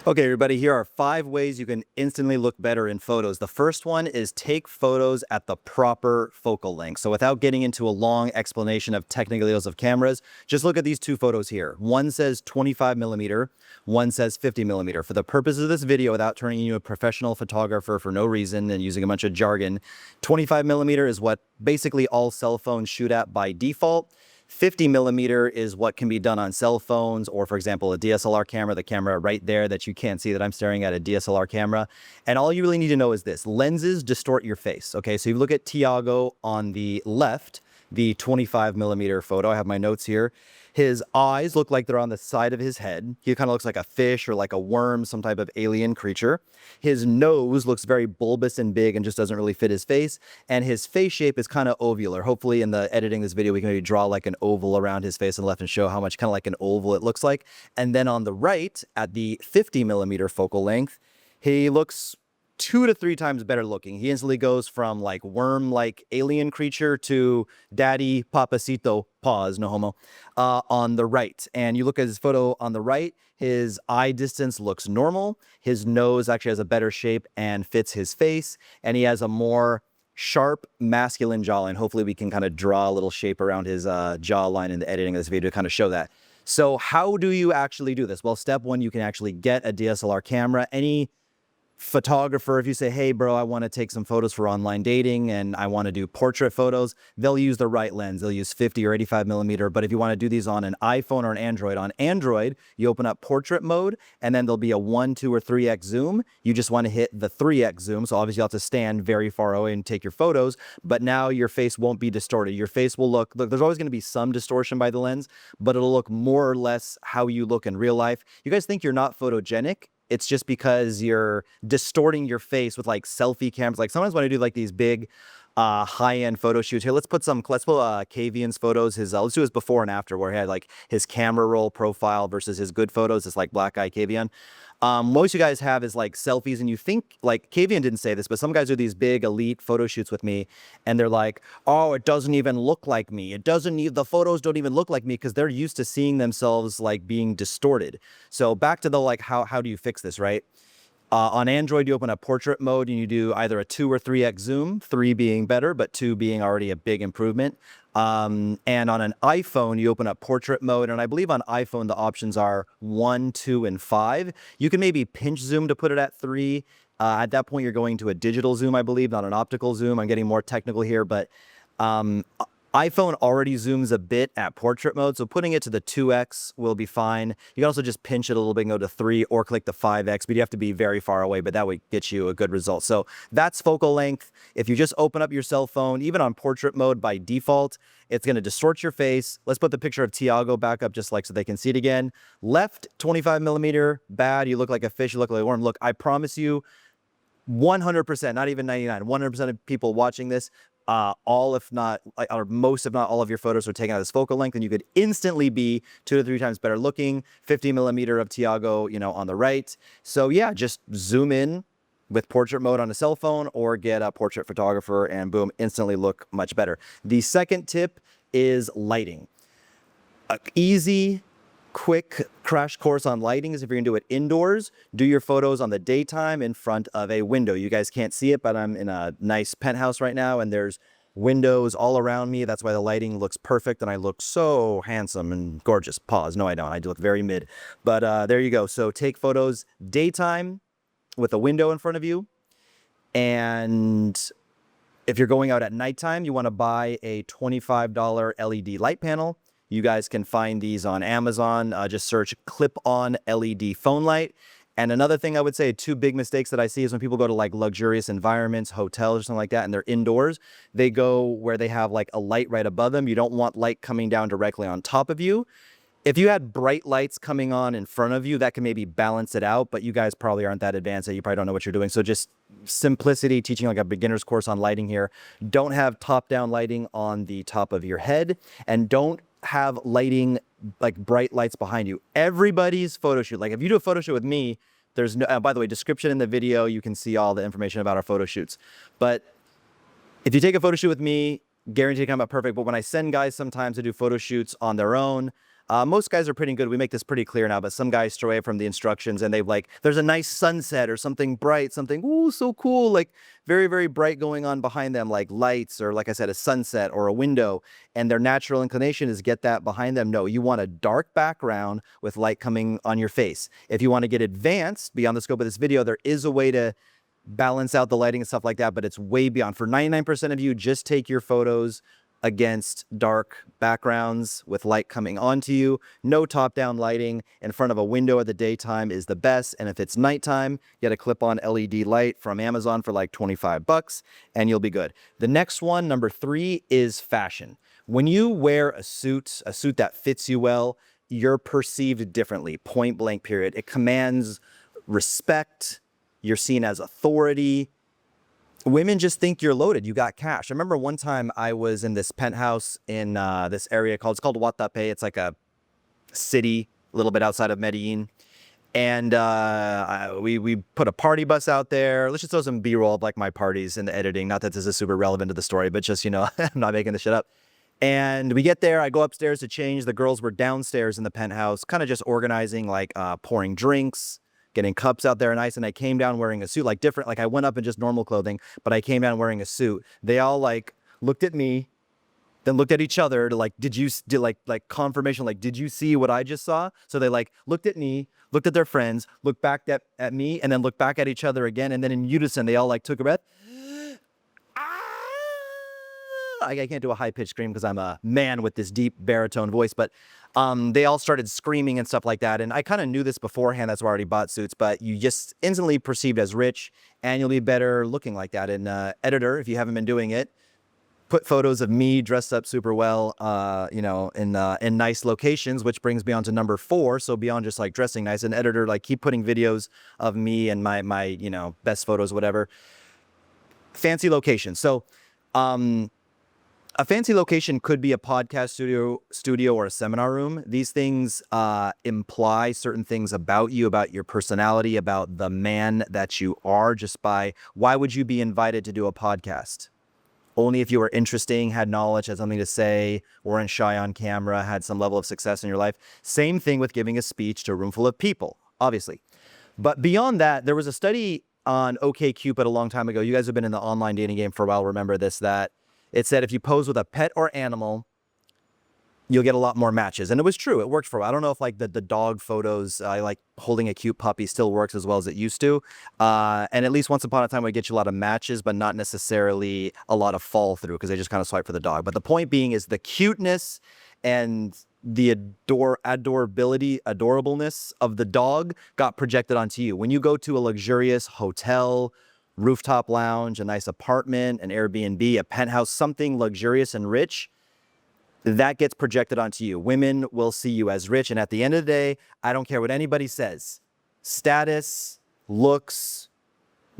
Okay, everybody, here are 5 ways you can instantly look better in photos. The first one is take photos at the proper focal length. So without getting into a long explanation of technicalities of cameras, just look at these 2 photos here. One says 25 millimeter, one says 50 millimeter. For the purpose of this video, without turning you a professional photographer for no reason and using a bunch of jargon, 25 millimeter is what basically all cell phones shoot at by default. 50 millimeter is what can be done on cell phones, or for example, a DSLR camera, the camera right there that you can't see that I'm staring at, a DSLR camera. And all you really need to know is this: lenses distort your face. Okay, so you look at Tiago on the left, the 25 millimeter photo. I have my notes here. His eyes look like they're on the side of his head. He kind of looks like a fish or like a worm, some type of alien creature. His nose looks very bulbous and big and just doesn't really fit his face. And his face shape is kind of ovular. Hopefully in the editing of this video, we can maybe draw like an oval around his face on the left and show how much kind of like an oval it looks like. And then on the right, at the 50 millimeter focal length, he looks 2 to 3 times better looking. He instantly goes from like worm-like alien creature to daddy papacito, pause, no homo, on the right. And you look at his photo on the right, his eye distance looks normal. His nose actually has a better shape and fits his face. And he has a more sharp, masculine jawline. Hopefully we can kind of draw a little shape around his jawline in the editing of this video to kind of show that. So how do you actually do this? Well, step 1, you can actually get a DSLR camera. Any photographer, if you say, hey bro, I want to take some photos for online dating and I want to do portrait photos, they'll use the right lens. They'll use 50 or 85 millimeter. But if you want to do these on an iPhone or an Android, on Android, you open up portrait mode and then there'll be a 1, 2, or 3x zoom. You just want to hit the 3x zoom. So obviously you'll have to stand very far away and take your photos, but now your face won't be distorted. Your face will look, there's always going to be some distortion by the lens, but it'll look more or less how you look in real life. You guys think you're not photogenic? It's just because you're distorting your face with like selfie cameras. Like sometimes when I do like these big high-end photo shoots here, let's put Kavian's photos, let's do his before and after, where he had like his camera roll profile versus his good photos. It's like black eye Kavian. Most you guys have is like selfies, and you think, like Kavian didn't say this, but some guys do these big elite photo shoots with me and they're like, oh, it doesn't even look like me. The photos don't even look like me, because they're used to seeing themselves like being distorted. So back to the like, how do you fix this, right? On Android, you open up portrait mode and you do either a 2 or 3x zoom, 3 being better, but 2 being already a big improvement. And on an iPhone, you open up portrait mode. And I believe on iPhone, the options are 1, 2, and 5. You can maybe pinch zoom to put it at 3. At that point, you're going to a digital zoom, I believe, not an optical zoom. I'm getting more technical here, but iPhone already zooms a bit at portrait mode, so putting it to the 2x will be fine. You can also just pinch it a little bit and go to 3 or click the 5x, but you have to be very far away, but that would get you a good result. So that's focal length. If you just open up your cell phone, even on portrait mode by default, it's going to distort your face. Let's put the picture of Tiago back up just like so they can see it again. Left 25 millimeter, bad. You look like a fish, you look like a worm. Look, I promise you, 100%, not even 99, 100% of people watching this, all if not, or most if not all of your photos are taken at this focal length, and you could instantly be 2 to 3 times better looking. 50 millimeter of Tiago, on the right. So yeah, just zoom in with portrait mode on a cell phone or get a portrait photographer and boom, instantly look much better. The second tip is lighting. Easy, quick crash course on lighting is if you're gonna do it indoors, do your photos on the daytime in front of a window. You guys can't see it, but I'm in a nice penthouse right now and there's windows all around me. That's why the lighting looks perfect and I look so handsome and gorgeous. Pause. No, I don't. I do look very mid. But there you go. So take photos daytime with a window in front of you. And if you're going out at nighttime, you want to buy a $25 LED light panel. You guys can find these on Amazon. Just search clip-on LED phone light. And another thing I would say, 2 big mistakes that I see is when people go to like luxurious environments, hotels or something like that, and they're indoors, they go where they have like a light right above them. You don't want light coming down directly on top of you. If you had bright lights coming on in front of you, that can maybe balance it out, but you guys probably aren't that advanced that you probably don't know what you're doing. So just simplicity, teaching like a beginner's course on lighting here. Don't have top-down lighting on the top of your head, and don't have lighting like bright lights behind you. Everybody's photo shoot, like if you do a photo shoot with me, there's no, by the way, description in the video, you can see all the information about our photo shoots. But if you take a photo shoot with me, guaranteed to come out perfect. But when I send guys sometimes to do photo shoots on their own, Most guys are pretty good. We make this pretty clear now, but some guys stray away from the instructions and they've like, there's a nice sunset or something bright, something, ooh, so cool, like very, very bright going on behind them, like lights or like I said, a sunset or a window. And their natural inclination is get that behind them. No, you want a dark background with light coming on your face. If you want to get advanced beyond the scope of this video, there is a way to balance out the lighting and stuff like that, but it's way beyond. For 99% of you, just take your photos against dark backgrounds with light coming onto you. No top-down lighting in front of a window at the daytime is the best. And if it's nighttime, you get a clip-on LED light from Amazon for like 25 bucks and you'll be good. The next one, number 3, is fashion. When you wear a suit that fits you well, you're perceived differently, point blank period. It commands respect. You're seen as authority. Women just think you're loaded. You got cash. I remember one time I was in this penthouse in this area it's called Guatape. It's like a city a little bit outside of Medellin. And we put a party bus out there. Let's just throw some B-roll of like my parties in the editing. Not that this is super relevant to the story, but just, you know, I'm not making this shit up. And we get there, I go upstairs to change. The girls were downstairs in the penthouse, kind of just organizing, like pouring drinks, getting cups out there nice. And I came down wearing a suit, like different, like I went up in just normal clothing, but I came down wearing a suit. They all like looked at me, then looked at each other to like, did like confirmation, like, did you see what I just saw? So they like looked at me, looked at their friends, looked back at me, and then looked back at each other again. And then in unison, they all like took a breath. I can't do a high-pitched scream because I'm a man with this deep baritone voice, but they all started screaming and stuff like that. And I kind of knew this beforehand. That's why I already bought suits, but you just instantly perceived as rich and you'll be better looking like that. And editor, if you haven't been doing it, put photos of me dressed up super well, you know, in nice locations, which brings me on to number 4. So beyond just like dressing nice, an editor, like keep putting videos of me and my you know, best photos, whatever. Fancy locations. So, a fancy location could be a podcast studio or a seminar room. These things imply certain things about you, about your personality, about the man that you are, just by why would you be invited to do a podcast? Only if you were interesting, had knowledge, had something to say, weren't shy on camera, had some level of success in your life. Same thing with giving a speech to a room full of people, obviously. But beyond that, there was a study on OkCupid a long time ago. You guys have been in the online dating game for a while, remember this, that it said if you pose with a pet or animal, you'll get a lot more matches. And it was true. It worked for a while. I don't know if like the dog photos, like holding a cute puppy still works as well as it used to. And at least once upon a time, it would get you a lot of matches, but not necessarily a lot of fall through because they just kind of swipe for the dog. But the point being is the cuteness and the adorableness of the dog got projected onto you. When you go to a luxurious hotel, rooftop lounge, a nice apartment, an Airbnb, a penthouse, something luxurious and rich, that gets projected onto you. Women will see you as rich. And at the end of the day, I don't care what anybody says. Status, looks,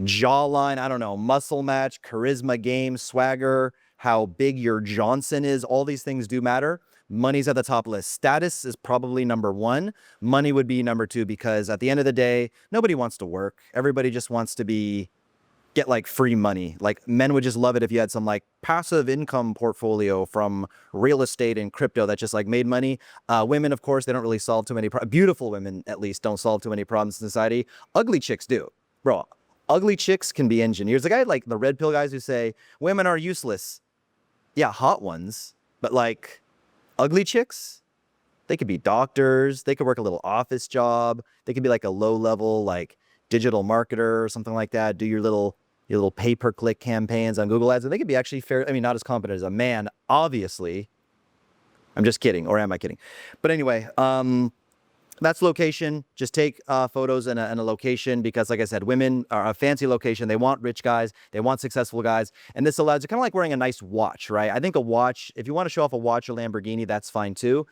jawline, I don't know, muscle match, charisma game, swagger, how big your Johnson is, all these things do matter. Money's at the top list. Status is probably number 1. Money would be number 2 because at the end of the day, nobody wants to work. Everybody just wants to get like free money. Like men would just love it if you had some like passive income portfolio from real estate and crypto that just like made money. Women, of course, they don't really solve too many beautiful women, at least, don't solve too many problems in society. Ugly chicks do. Bro, ugly chicks can be engineers. The guy like the red pill guys who say women are useless. Yeah, hot ones, but like ugly chicks, they could be doctors. They could work a little office job. They could be like a low level, like digital marketer or something like that. Do your little pay-per-click campaigns on Google Ads, and they could be actually fair. I mean, not as competent as a man, obviously. I'm just kidding, or am I kidding? But anyway, that's location. Just take photos in a location because, like I said, women are a fancy location. They want rich guys. They want successful guys. And this allows you kind of like wearing a nice watch, right? I think a watch, if you want to show off a watch or Lamborghini, that's fine too.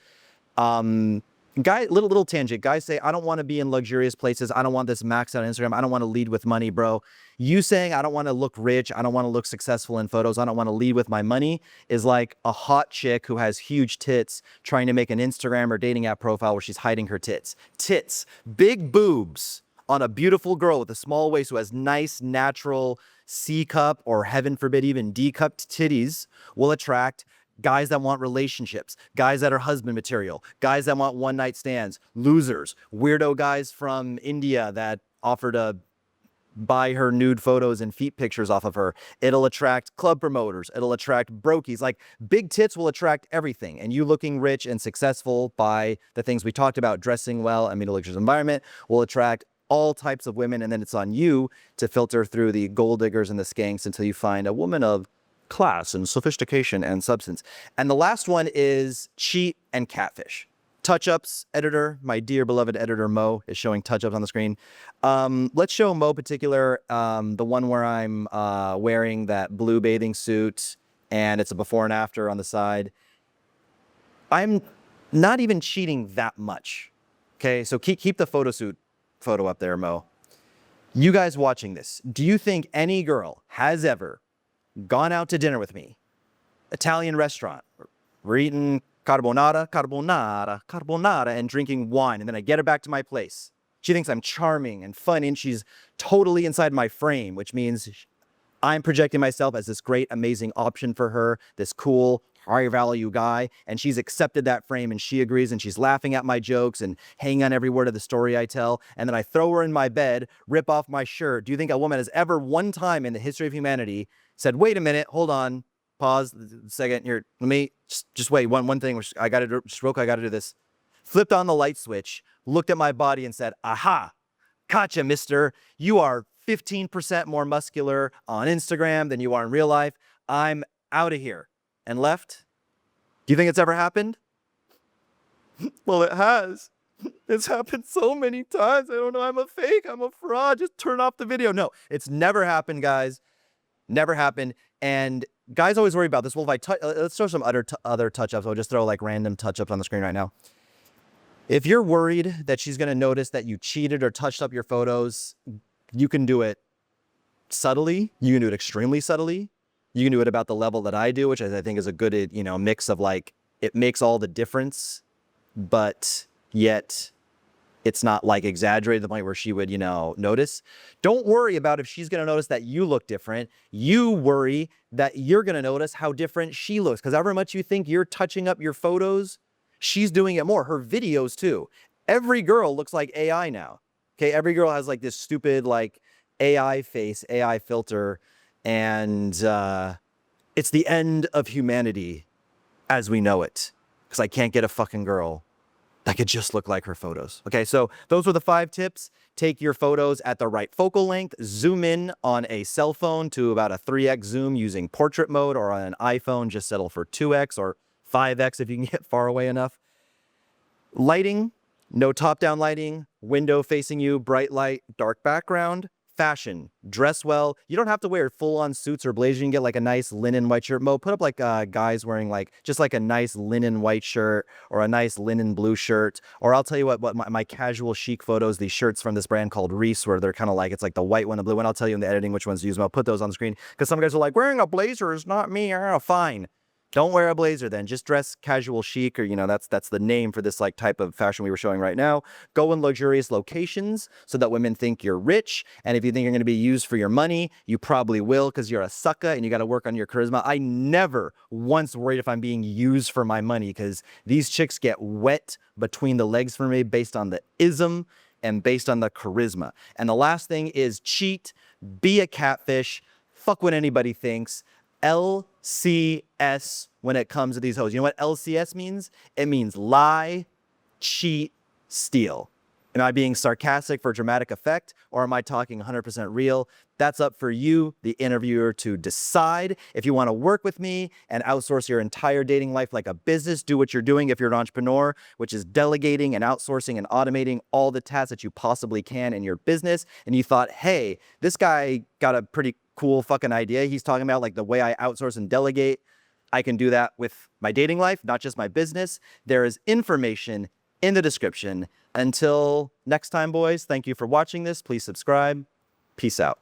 Little tangent. Guys say, I don't want to be in luxurious places. I don't want this maxed out on Instagram. I don't want to lead with money, bro. You saying, I don't want to look rich. I don't want to look successful in photos. I don't want to lead with my money is like a hot chick who has huge tits trying to make an Instagram or dating app profile where she's hiding her tits. Tits, big boobs on a beautiful girl with a small waist who has nice, natural C cup or heaven forbid, even D cup titties will attract guys that want relationships, guys that are husband material, guys that want one-night stands, losers, weirdo guys from India that offer to buy her nude photos and feet pictures off of her. It'll attract club promoters. It'll attract brokies. Like, big tits will attract everything. And you looking rich and successful by the things we talked about, dressing well, and meeting a luxurious environment, will attract all types of women. And then it's on you to filter through the gold diggers and the skanks until you find a woman of class and sophistication and substance. And the last one is cheat and catfish. Touch-ups editor, my dear beloved editor Mo is showing touch-ups on the screen. Let's show Mo particular, the one where I'm wearing that blue bathing suit and it's a before and after on the side. I'm not even cheating that much. Okay, so keep the photo up there, Mo. You guys watching this, do you think any girl has ever gone out to dinner with me, Italian restaurant, we're eating carbonara, and drinking wine, and then I get her back to my place. She thinks I'm charming and funny, and she's totally inside my frame, which means I'm projecting myself as this great, amazing option for her, this cool, high-value guy, and she's accepted that frame, and she agrees, and she's laughing at my jokes and hanging on every word of the story I tell, and then I throw her in my bed, rip off my shirt. Do you think a woman has ever one time in the history of humanity said, wait a minute, hold on, pause a second here. Let me just wait. One thing, which I got to do, just real quick, I got to do this. Flipped on the light switch, looked at my body and said, aha, gotcha, mister. You are 15% more muscular on Instagram than you are in real life. I'm out of here. And left. Do you think it's ever happened? Well, it has. It's happened so many times. I don't know. I'm a fake. I'm a fraud. Just turn off the video. No, it's never happened, guys. Never happened. And guys always worry about this. Well, if I touch, let's show some other touch-ups. I'll just throw like random touch-ups on the screen right now. If you're worried that she's going to notice that you cheated or touched up your photos, you can do it subtly. You can do it extremely subtly. You can do it about the level that I do, which I think is a good, mix of like, it makes all the difference, but yet it's not like exaggerated to the point where she would, notice. Don't worry about if she's going to notice that you look different. You worry that you're going to notice how different she looks. Because however much you think you're touching up your photos, she's doing it more. Her videos too. Every girl looks like AI now. Okay, every girl has like this stupid like AI face, AI filter. And it's the end of humanity as we know it. Because I can't get a fucking girl that could just look like her photos. Okay, so those were the 5 tips. Take your photos at the right focal length. Zoom in on a cell phone to about a 3x zoom using portrait mode, or on an iPhone, just settle for 2x or 5x if you can get far away enough. Lighting, no top-down lighting, window facing you, bright light, dark background. Fashion, dress well. You don't have to wear full-on suits or blazers. You can get like a nice linen white shirt. Mo, put up like guys wearing like just like a nice linen white shirt or a nice linen blue shirt. Or I'll tell you what my casual chic photos, these shirts from this brand called Reese, where they're kind of like, it's like the white one, the blue one. I'll tell you in the editing which ones to use. I'll put those on the screen because some guys are like, wearing a blazer is not me. Oh, fine. Don't wear a blazer then. Just dress casual chic, or, that's the name for this like type of fashion we were showing right now. Go in luxurious locations so that women think you're rich. And if you think you're going to be used for your money, you probably will, because you're a sucker and you got to work on your charisma. I never once worried if I'm being used for my money, because these chicks get wet between the legs for me based on the ism and based on the charisma. And the last thing is cheat, be a catfish, fuck what anybody thinks. LCS when it comes to these hoes. You know what LCS means? It means lie, cheat, steal. Am I being sarcastic for dramatic effect, or am I talking 100% real? That's up for you, the interviewer, to decide. If you want to work with me and outsource your entire dating life like a business, do what you're doing if you're an entrepreneur, which is delegating and outsourcing and automating all the tasks that you possibly can in your business. And you thought, hey, this guy got a pretty cool fucking idea. He's talking about like the way I outsource and delegate. I can do that with my dating life, not just my business. There is information in the description. Until next time, boys, thank you for watching this. Please subscribe. Peace out.